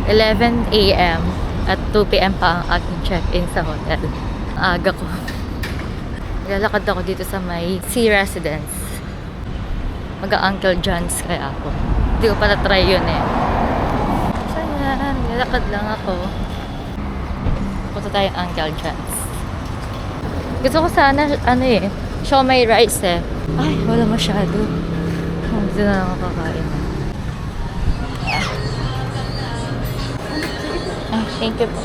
11 a.m. at 2 p.m. pa ang aking check-in sa hotel. Aga ko. Lalakad ako dito sa may Sea Residence. Mag-Uncle John's kaya ako. Hindi ko pala try yun eh. So yan, lalakad lang ako. Punta tayo Uncle John's. Gusto ko sana, siomai rice eh. Ay, wala masyado. Dito na ako kakain. Ah, thank you po.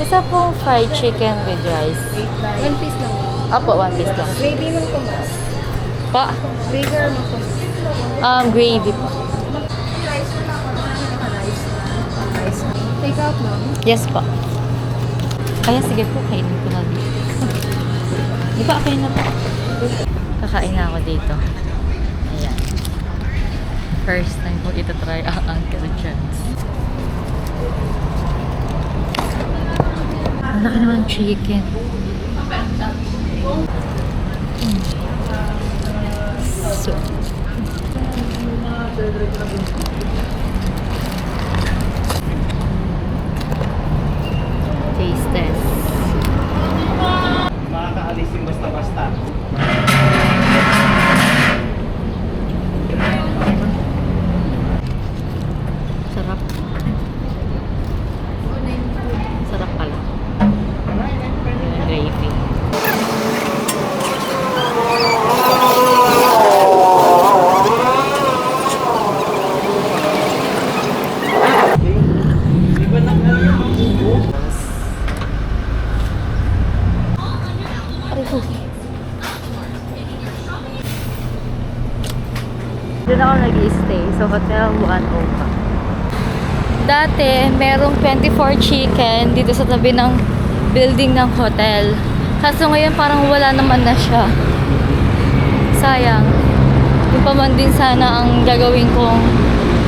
Isa pong fried chicken with rice. 1 piece lang. Apo, 1 piece lang. Gravy mo ko mas. Pa? Gravy mo ko. Gravy po. Rice na ako. Rice. Take out mo. Yes po. Kaya sige po, kainin ko na dito. Di ba, okay na po. Kakain na ako dito. Ayan. First time ko itatry ang Uncle John's. Ang laki naman chicken. So. Taste test. Makakaalis yung basta-basta. Sarap. Sarap pala. Yung gravy. Di ba lang Doon ako nag-i-stay sa Hotel 105. Dati, merong 24 chicken dito sa tabi ng building ng hotel. Kaso ngayon parang wala naman na siya. Sayang. Yung pa man din sana ang gagawin kong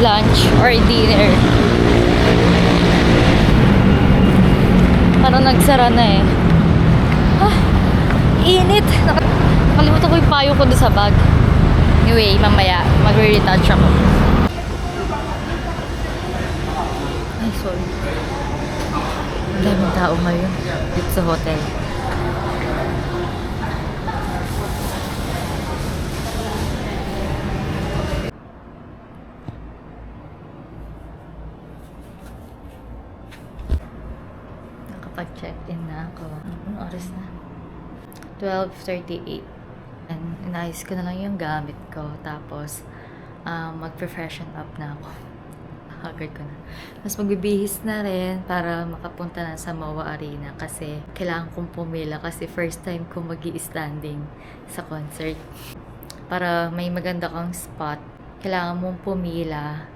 lunch or dinner. Parang nagsara na eh. Ah, init! Nakalimutan ko yung payo ko doon sa bag. Anyway, mamaya magre-retouch ako. Ay, sorry. Ang daming tao ngayon dito sa hotel. Nakapag-check-in na ako. Anong oras na? 12:38. And inayos ko na lang yung gamit ko. Tapos, mag-freshen up na ako. Haggard ko na. Tapos magbibihis na rin para makapunta na sa MOA Arena kasi kailangan kong pumila kasi first time ko magi-standing sa concert. Para may maganda kang spot, kailangan mong pumila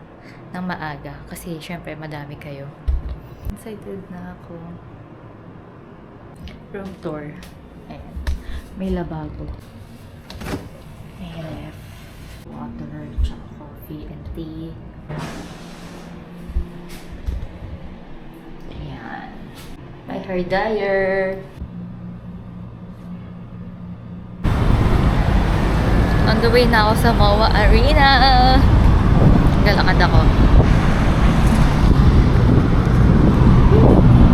ng maaga kasi syempre madami kayo. Excited na ako. Room tour. Ayan. May lababo. May ref, water, tsaka coffee and tea. Ayan. May hair dryer. On the way na ako sa MOA Arena. Galakad ako.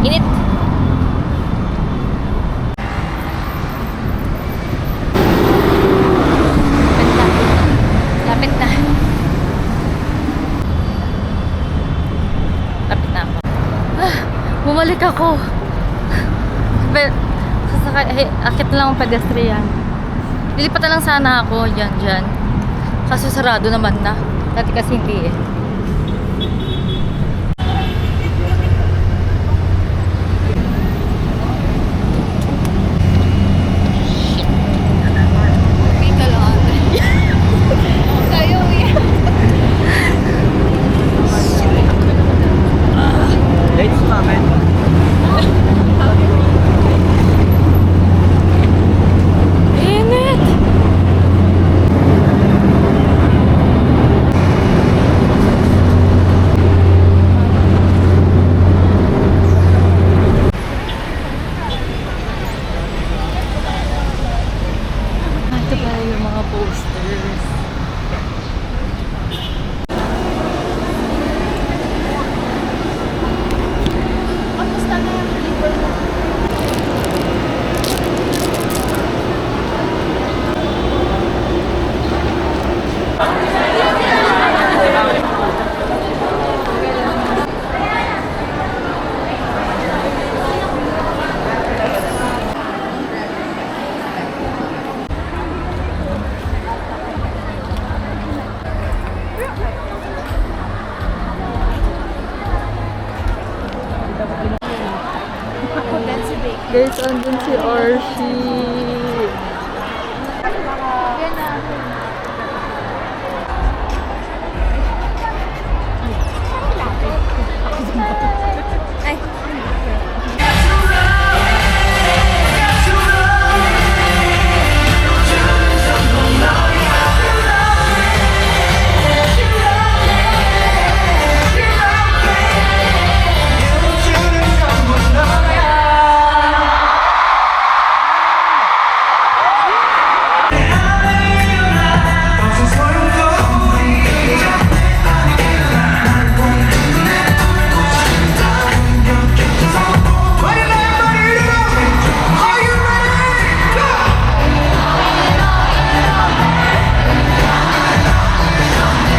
Init! Lapit na. Lapit na ako. Bumalik ako. Akit na lang ang pedestrian. Lilipat na lang sana ako dyan. Kaso sarado naman na. Dati kasi hindi eh. Dates namin. Init! Guys, andun si Archie.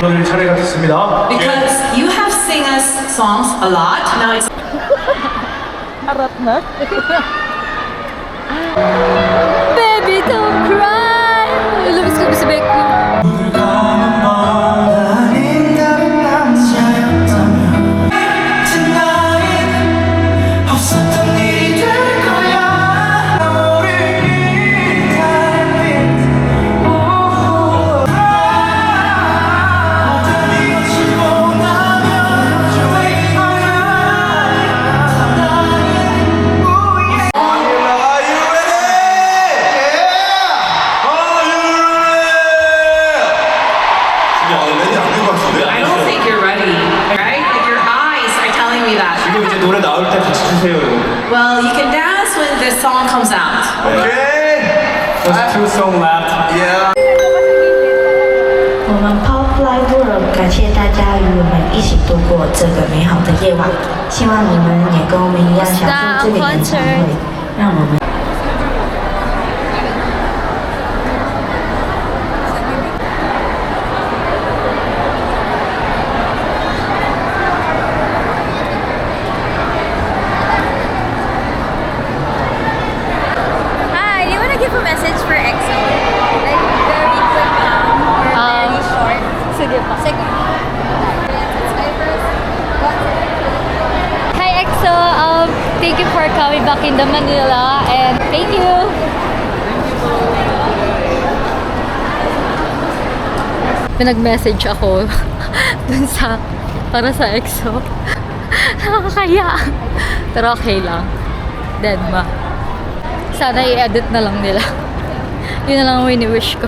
오늘 차례가 됐습니다. Because you have sing us songs a lot. Now it's Harap na. Baby, don't cry! Ilabas ko sa bag ko. I don't think you're ready, right? Like your eyes are telling me that. 지금 이제 노래 나올 때 같이 주세요, 여러분. Well, you can dance when the song comes out. Just two song left. Yeah. 我们 Pop Live World 感谢大家与我们一起度过这个美好的夜晚，希望你们也跟我们一样享受这个演唱会，让我们。Hi, do you want to give a message for EXO? Like very quick or very short? Sige pa. Sige. Hi EXO, thank you for coming back in the Manila and thank you. Pinag-message ako dun sa para sa EXO. Nakakaya. Pero okay lang. Dead ma. Sana i-edit na lang nila. Yun na lang ang wini-wish ko.